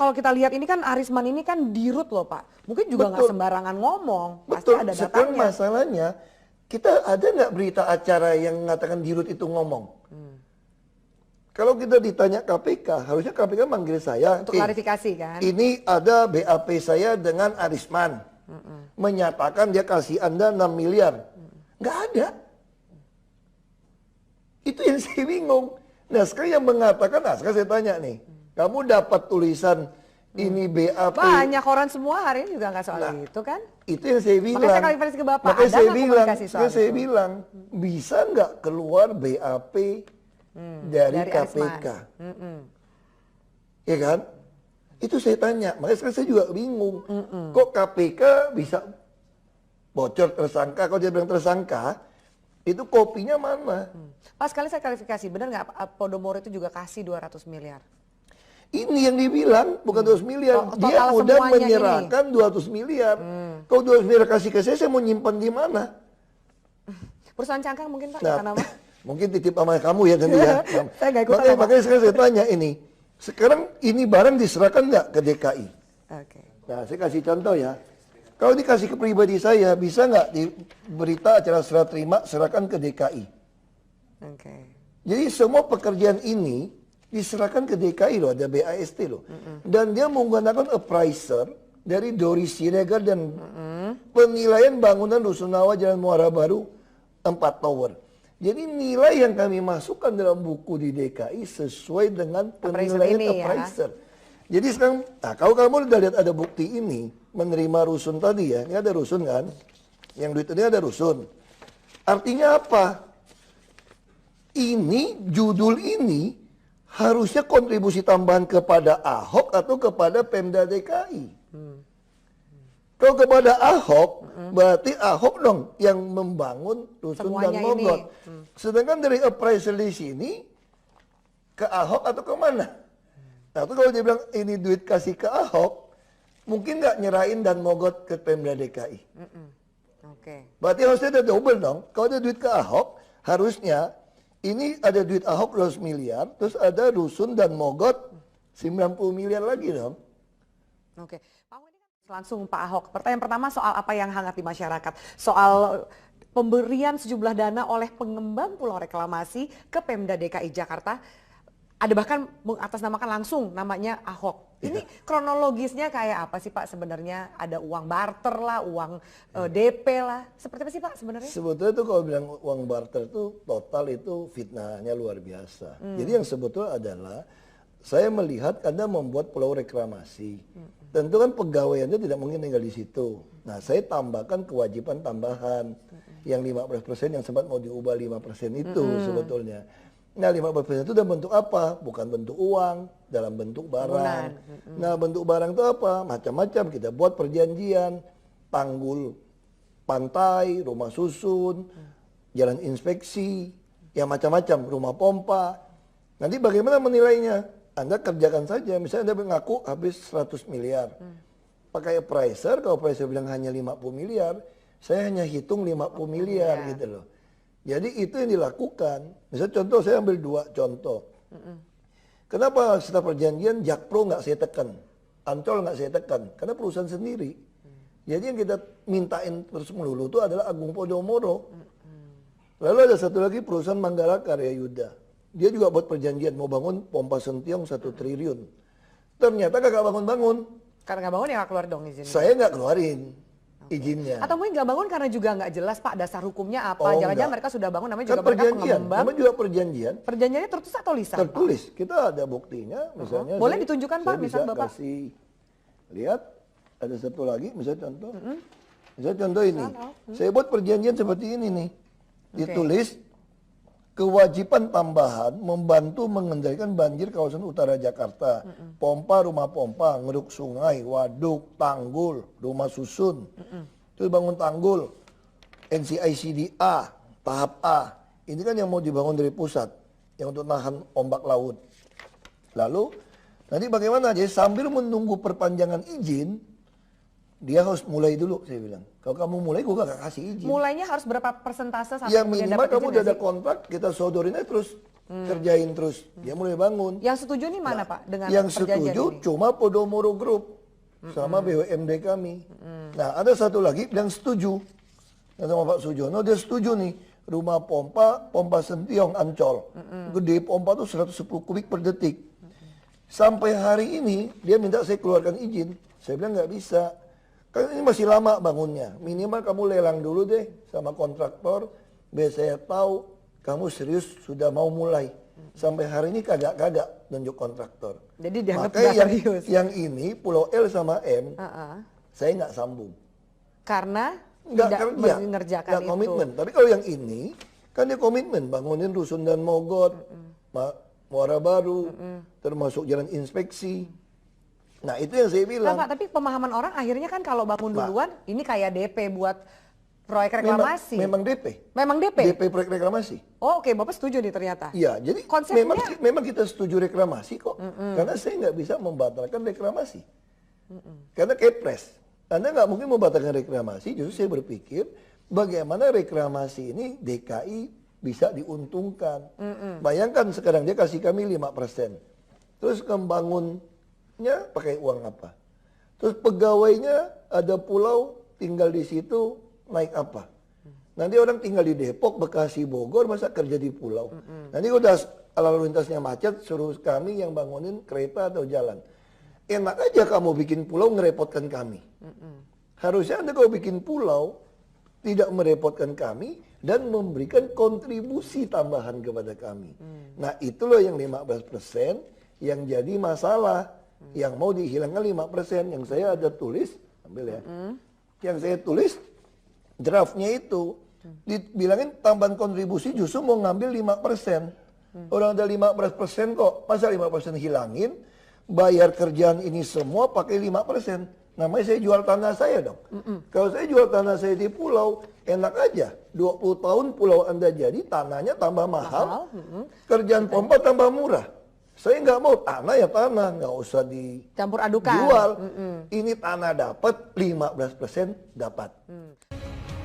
kalau kita lihat ini kan Arisman ini kan dirut loh Pak. Mungkin juga nggak sembarangan ngomong. Pasti Betul. ada Sekarang datanya. masalahnya, kita ada nggak berita acara yang mengatakan dirut itu ngomong? Kalau kita ditanya KPK, harusnya KPK manggil saya. Untuk klarifikasi kan. Ini ada BAP saya dengan Arisman. Menyatakan dia kasih Anda 6 miliar. Nggak ada. Itu yang saya bingung. Nah sekarang yang mengatakan, nah sekarang saya tanya nih. Kamu dapat tulisan ini BAP. Banyak orang semua hari ini juga nggak soal itu kan. Itu yang saya bilang. Makanya saya klarifikasi ke Bapak. Makanya Ada saya nggak bilang, komunikasi soal saya itu? bilang, bisa nggak keluar BAP dari KPK? Ya kan? Itu saya tanya. Makanya sekarang saya juga bingung. Kok KPK bisa bocor tersangka? Kalau dia bilang tersangka, itu kopinya mana? Pak sekali saya klarifikasi, benar nggak Podomoro itu juga kasih 200 miliar? Ini yang dibilang, bukan 200 miliar. Dia Total udah semuanya menyerahkan 200 miliar. Kalau 200 miliar kasih ke saya mau nyimpan di mana? Perusahaan cangkang mungkin Pak, Nah, kata nama? mungkin titip sama kamu ya nanti ya. Saya nggak ikutan, Pak. Makanya sekarang saya tanya ini. Sekarang ini barang diserahkan nggak ke DKI? Oke. Nah, saya kasih contoh ya. Kalau dikasih ke pribadi saya, bisa nggak di berita acara serah terima serahkan ke DKI? Oke. Jadi semua pekerjaan ini diserahkan ke DKI loh, ada BAST loh. Dan dia menggunakan appraiser dari Doris Siregar dan penilaian bangunan Rusunawa Jalan Muara Baru 4 tower. Jadi nilai yang kami masukkan dalam buku di DKI sesuai dengan penilaian appraiser. Jadi sekarang, nah kalau kamu udah lihat ada bukti ini, menerima rusun tadi ya, ini ada rusun kan, yang duit ini ada rusun. Artinya apa? Ini, judul ini, harusnya kontribusi tambahan kepada Ahok atau kepada Pemda DKI. Kalau kepada Ahok, berarti Ahok dong yang membangun rusun dan mogot. Sedangkan dari appraisal di sini, ke Ahok atau kemana? Nah itu kalau dia bilang ini duit kasih ke Ahok, mungkin nggak nyerahin dan mogot ke Pemda DKI. Oke. Berarti harusnya ada double dong. Kalau ada duit ke Ahok, harusnya ini ada duit Ahok 200 miliar, terus ada rusun dan mogot 90 miliar lagi dong. Oke. Pak Ahok, ini kan langsung Pak Ahok. Pertanyaan pertama soal apa yang hangat di masyarakat. Soal pemberian sejumlah dana oleh pengembang pulau reklamasi ke Pemda DKI Jakarta. Ada bahkan mengatasnamakan langsung namanya Ahok. Ini kronologisnya kayak apa sih Pak sebenarnya? Ada uang barter lah, uang DP lah. Seperti apa sih Pak sebenarnya? Sebetulnya tuh kalau bilang uang barter tuh total itu fitnahnya luar biasa. Jadi yang sebetulnya adalah saya melihat Anda membuat pulau reklamasi. Tentu kan pegawainya tidak mungkin tinggal di situ. Nah saya tambahkan kewajiban tambahan. Yang 15% yang sempat mau diubah 5% itu sebetulnya. Nah 15% itu dalam bentuk apa? Bukan bentuk uang, dalam bentuk barang. Nah bentuk barang itu apa? Macam-macam. Kita buat perjanjian, tanggul pantai, rumah susun, jalan inspeksi, ya macam-macam, rumah pompa. Nanti bagaimana menilainya? Anda kerjakan saja, misalnya Anda mengaku habis 100 miliar. Pakai appraiser, kalau appraiser bilang hanya 50 miliar, saya hanya hitung 50 miliar gitu loh. Jadi itu yang dilakukan. Misalnya contoh, saya ambil 2 contoh. Kenapa setelah perjanjian Jakpro nggak saya tekan? Ancol nggak saya tekan? Karena perusahaan sendiri. Jadi yang kita mintain terus melulu itu adalah Agung Podomoro. Lalu ada satu lagi perusahaan Manggala Karya Yuda. Dia juga buat perjanjian mau bangun pompa Sentiong 1 triliun. Ternyata kagak bangun-bangun. Karena nggak bangun ya nggak keluar dong izinnya. Saya nggak keluarin izinnya. Atau mungkin nggak bangun karena juga nggak jelas Pak dasar hukumnya apa. Oh, Jangan-jangan enggak. mereka sudah bangun namanya Kan juga mereka perjanjian, pengembang. namanya juga perjanjian. Perjanjiannya tertulis atau lisan Pak? Tertulis, kita ada buktinya misalnya. Boleh ditunjukkan, Pak, saya misal bisa Bapak? kasih, lihat, ada satu lagi, misalnya contoh. Misalnya contoh ini, saya buat perjanjian seperti ini nih. Ditulis, kewajiban tambahan membantu mengendalikan banjir kawasan utara Jakarta. Pompa, rumah pompa, ngeruk sungai, waduk, tanggul, rumah susun. Terus bangun tanggul, NCICD A, tahap A. Ini kan yang mau dibangun dari pusat, yang untuk nahan ombak laut. Lalu, nanti bagaimana? Jadi sambil menunggu perpanjangan izin, dia harus mulai dulu, saya bilang. Kalau kamu mulai, gue gak kasih izin. Mulainya harus berapa persentase sampai Ya kemudian minimal dapat kamu izin udah nggak ada sih? kontrak, kita sodorin aja terus kerjain terus. Dia mulai bangun. Yang setuju nih mana Pak dengan Yang perjanjian setuju ini? cuma Podomoro Group sama BUMD kami. Nah, ada satu lagi yang setuju. Yang sama Pak Sujono, dia setuju nih. Rumah pompa Sentiong Ancol. Gede pompa tuh 110 kubik per detik. Sampai hari ini dia minta saya keluarkan izin. Saya bilang nggak bisa. Kan ini masih lama bangunnya. Minimal kamu lelang dulu deh sama kontraktor. Biar saya tahu kamu serius sudah mau mulai. Sampai hari ini kagak nunjuk kontraktor. Jadi dianggap Makanya nggak serius. yang ini Pulau L sama M, saya nggak sambung. Karena Nggak tidak kerja, mengerjakan nggak itu. komitmen. Tapi kalau yang ini, kan dia komitmen bangunin Rusun dan Mogot, Muara Baru, termasuk jalan inspeksi. Nah itu yang saya Nah, bilang. Pak, tapi pemahaman orang akhirnya kan kalau bangun duluan, ini kayak DP buat proyek reklamasi. Memang DP. Memang DP? DP proyek reklamasi. Oh oke, Bapak setuju nih ternyata. Iya, jadi Konsepnya- memang kita setuju reklamasi kok. Karena saya nggak bisa membatalkan reklamasi. Karena kepres. Anda nggak mungkin membatalkan reklamasi, justru saya berpikir bagaimana reklamasi ini DKI bisa diuntungkan. Bayangkan sekarang dia kasih kami 5%. Terus membangunnya pakai uang apa? Terus pegawainya ada pulau tinggal di situ naik apa? Nanti orang tinggal di Depok, Bekasi, Bogor, masa kerja di pulau. Nanti udah lalu lintasnya macet, suruh kami yang bangunin kereta atau jalan. Enak aja kamu bikin pulau ngerepotkan kami. Harusnya Anda kalau bikin pulau tidak merepotkan kami dan memberikan kontribusi tambahan kepada kami. Nah itu loh yang 15% yang jadi masalah. Yang mau dihilangkan 5%. Yang saya ada tulis, ambil ya. Yang saya tulis draftnya itu dibilangin tambahan kontribusi justru mau ngambil 5%. Orang ada 15% kok, masa 5% hilangin, bayar kerjaan ini semua pakai 5%. Namanya saya jual tanah saya dong. Kalau saya jual tanah saya di pulau, enak aja. 20 tahun pulau Anda jadi, tanahnya tambah mahal, kerjaan pompa tambah murah. Saya nggak mau tanah ya tanah, nggak usah Campur adukan. dijual. Ini tanah dapat, 15% dapat.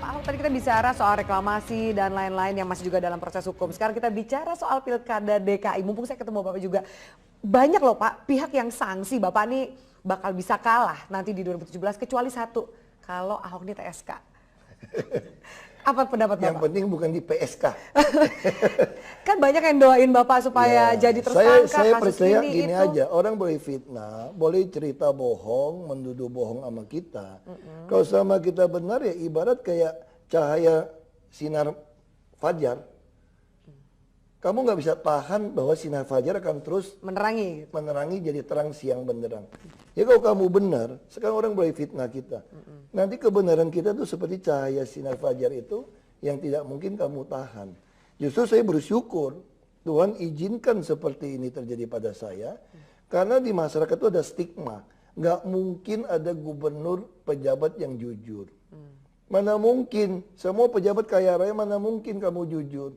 Pak Ahok, tadi kita bicara soal reklamasi dan lain-lain yang masih juga dalam proses hukum. Sekarang kita bicara soal pilkada DKI. Mumpung saya ketemu Bapak juga. Banyak loh Pak, pihak yang sanksi Bapak nih bakal bisa kalah nanti di 2017 kecuali satu. Kalau Ahok ini TSK. Apa pendapat Bapak? Yang penting bukan di PSK. Kan banyak yang doain Bapak supaya jadi tersangka saya kasus percaya ini gini itu. aja, orang boleh fitnah, boleh cerita bohong, menduduh bohong sama kita. Kalau sama kita benar ya ibarat kayak cahaya sinar fajar. Kamu nggak bisa tahan bahwa sinar fajar akan terus Menerangi. menerangi jadi terang siang benderang. Ya kalau kamu benar, sekarang orang boleh fitnah kita. Nanti kebenaran kita tuh seperti cahaya sinar fajar itu yang tidak mungkin kamu tahan. Justru saya bersyukur Tuhan izinkan seperti ini terjadi pada saya. Karena di masyarakat itu ada stigma. Nggak mungkin ada gubernur pejabat yang jujur. Mana mungkin, semua pejabat kaya raya mana mungkin kamu jujur.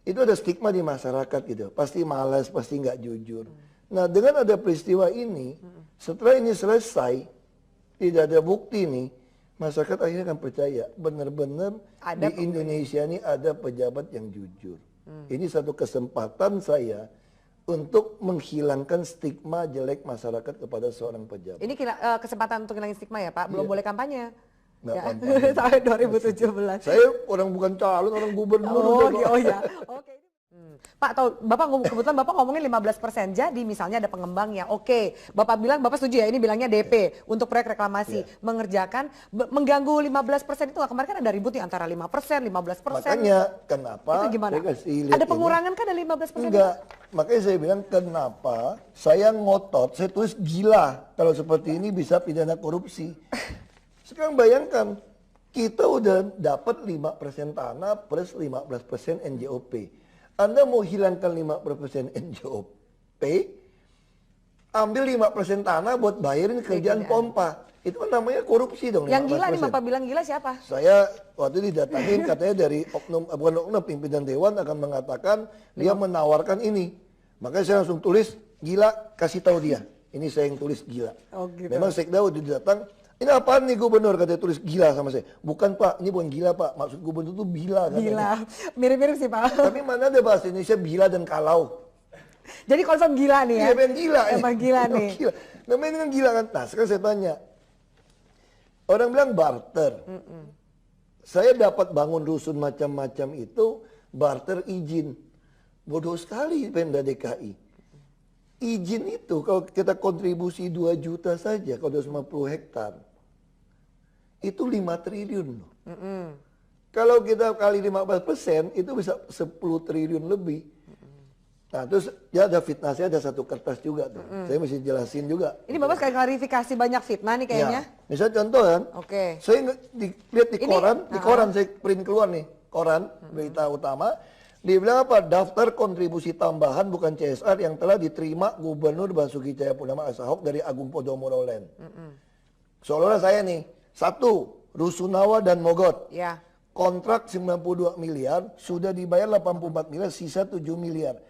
Itu ada stigma di masyarakat gitu. Pasti malas, pasti nggak jujur. Nah dengan ada peristiwa ini, setelah ini selesai, tidak ada bukti nih, masyarakat akhirnya akan percaya benar-benar di Indonesia ini ada pejabat yang jujur. Ini satu kesempatan saya untuk menghilangkan stigma jelek masyarakat kepada seorang pejabat. Ini kesempatan untuk hilangin stigma ya Pak, belum boleh kampanye. Nggak Ya. kampanye. Sampai 2017. Saya orang bukan calon, orang gubernur. Oh ya, oke. Pak, Bapak kebetulan Bapak ngomongin 15%. Jadi misalnya ada pengembang yang oke, Bapak bilang Bapak setuju ya ini bilangnya DP untuk proyek reklamasi mengerjakan mengganggu 15% itu nggak, kemarin kan ada ribut nih antara 5%, 15%. Makanya kenapa Itu gimana? saya kasih lihat Ada ini. pengurangan kan dari 15%? Enggak, makanya saya bilang kenapa saya ngotot, saya tulis gila kalau seperti ini bisa pidana korupsi. Sekarang bayangkan, kita udah dapat 5% tanah plus 15% NJOP. Anda mau hilangkan 50% NJOP, ambil 5% tanah buat bayarin kerjaan pompa. Itu kan namanya korupsi dong. Yang gila nih 15%. Bapak bilang gila siapa? Saya waktu didatangin katanya dari oknum, bukan oknum, pimpinan dewan akan mengatakan dia menawarkan ini. Makanya saya langsung tulis gila, kasih tahu dia. Ini saya yang tulis gila. Oh, gitu. Memang sekda udah datang, Ini apaan nih gubernur, katanya tulis gila sama saya. Bukan Pak, ini bukan gila Pak, maksud gubernur itu bila katanya. Gila, mirip-mirip sih Pak. Tapi mana ada bahasa Indonesia bila dan kalau. Jadi konsep gila nih ya? Iya memang gila. Emang gila nih. Gila. Namanya kan gila kan. Nah sekarang saya tanya. Orang bilang barter. Saya dapat bangun rusun macam-macam itu barter izin. Bodoh sekali Pemda DKI. Izin itu kalau kita kontribusi 2 juta saja, kalau 250 hektar. Itu 5 triliun loh. Kalau kita kali 15% itu bisa 10 triliun lebih. Nah terus ya ada fitnah, saya ada satu kertas juga tuh. Saya mesti jelasin juga. Ini Bapak sekali klarifikasi banyak fitnah nih kayaknya. Ya, misalnya contoh kan, Oke. saya lihat di Ini, koran saya print keluar nih, koran, berita utama. Dia bilang apa? Daftar kontribusi tambahan bukan CSR yang telah diterima Gubernur Basuki Cahayapurnama alias Ahok dari Agung Podomoro Land. Seolah-olah saya nih, 1, Rusunawa dan Mogot. Ya. Kontrak 92 miliar, sudah dibayar 84 miliar, sisa 7 miliar.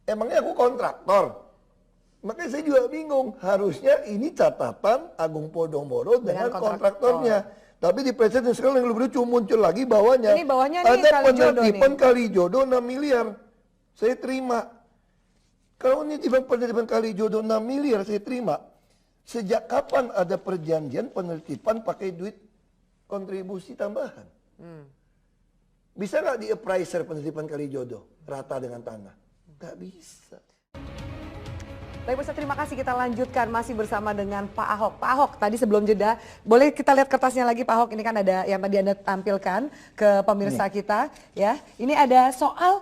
Emangnya aku kontraktor? Makanya saya juga bingung. Harusnya ini catatan Agung Podomoro dengan kontraktornya. Tapi di presiden sekarang yang lebih lucu muncul lagi bawahnya. Ini bawahnya nih ada Kalijodo penertiban nih. Kalijodo 6 miliar. Saya terima. Kalau ini penertiban Kalijodo 6 miliar saya terima. Sejak kapan ada perjanjian penertiban pakai duit kontribusi tambahan? Bisa nggak di appraiser penertiban Kalijodo rata dengan tanah? Nggak bisa. Baik pemirsa, terima kasih. Kita lanjutkan masih bersama dengan Pak Ahok. Pak Ahok, tadi sebelum jeda, boleh kita lihat kertasnya lagi Pak Ahok. Ini kan ada yang tadi Anda tampilkan ke pemirsa kita. Ya, ini ada soal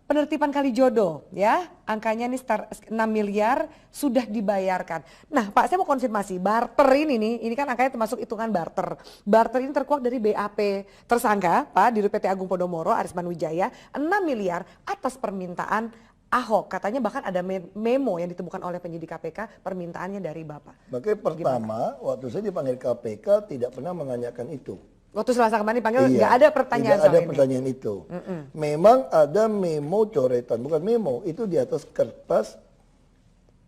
penertiban Kalijodo. Ya, angkanya ini 6 miliar sudah dibayarkan. Nah Pak, saya mau konfirmasi, barter ini kan angkanya termasuk hitungan barter. Barter ini terkuak dari BAP tersangka Pak Dirut PT Agung Podomoro, Arisman Wijaya, 6 miliar atas permintaan Ahok. Katanya bahkan ada memo yang ditemukan oleh penyidik KPK permintaannya dari Bapak. Makanya pertama, waktu saya dipanggil KPK tidak pernah menanyakan itu. Waktu Selasa kemarin dipanggil nggak ada pertanyaan tidak ada soal ini. pertanyaan itu. Memang ada memo coretan, bukan memo, itu di atas kertas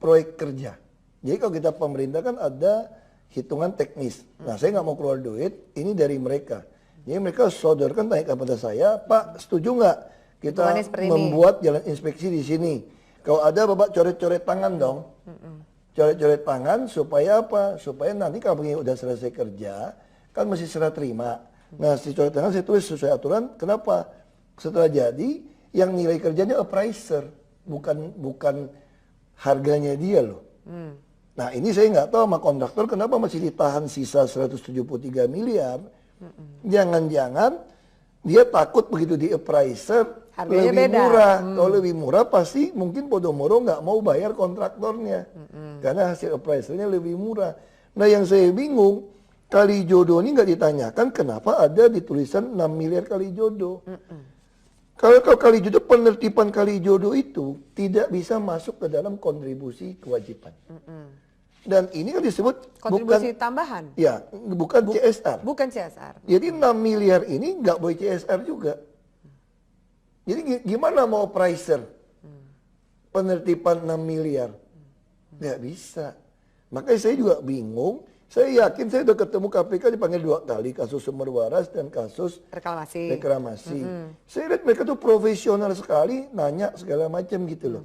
proyek kerja. Jadi kalau kita pemerintah kan ada hitungan teknis. Nah saya nggak mau keluar duit, ini dari mereka. Jadi mereka sodorkan tanya kepada saya, Pak setuju nggak kita membuat jalan inspeksi di sini? Kalau ada Bapak coret-coret tangan dong. Coret-coret tangan supaya apa? Supaya nanti kalau begini udah selesai kerja, kan mesti serah terima. Nah si coret tangan saya tulis sesuai aturan. Kenapa? Setelah jadi, yang nilai kerjanya appraiser, bukan harganya dia loh. Nah ini saya nggak tahu sama kontraktor kenapa masih ditahan sisa 173 miliar. Jangan-jangan dia takut begitu di appraiser harganya lebih beda. murah. Kalau lebih murah pasti mungkin Podomoro nggak mau bayar kontraktornya. Karena hasil appraisernya lebih murah. Nah yang saya bingung, Kalijodo ini nggak ditanyakan kenapa ada di tulisan 6 miliar Kalijodo. Kalau Kalijodo, penertiban Kalijodo itu tidak bisa masuk ke dalam kontribusi kewajiban. Dan ini kan disebut kontribusi tambahan. Ya, bukan CSR. Bukan CSR. Jadi 6 miliar ini nggak boleh CSR juga. Jadi gimana mau appraiser penertiban 6 miliar? Nggak bisa. Makanya saya juga bingung. Saya yakin saya udah ketemu KPK dipanggil 2 kali. Kasus sumber waras dan kasus reklamasi. Saya lihat mereka tuh profesional sekali. Nanya segala macam gitu loh.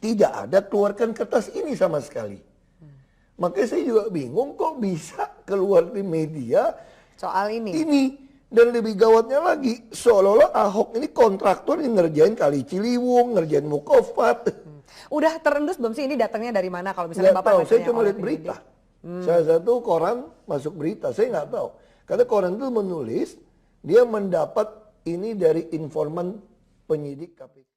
Tidak ada keluarkan kertas ini sama sekali. Makanya saya juga bingung kok bisa keluar di media soal ini. Dan lebih gawatnya lagi, seolah-olah Ahok ini kontraktor yang ngerjain Kali Ciliwung, ngerjain Mukofat. Udah terendus belum sih ini datangnya dari mana kalau misalnya Nggak Bapak tahu, saya bacanya cuma oleh lihat berita. Salah satu koran masuk berita, saya nggak tahu. Karena koran itu menulis, dia mendapat ini dari informan penyidik KPK.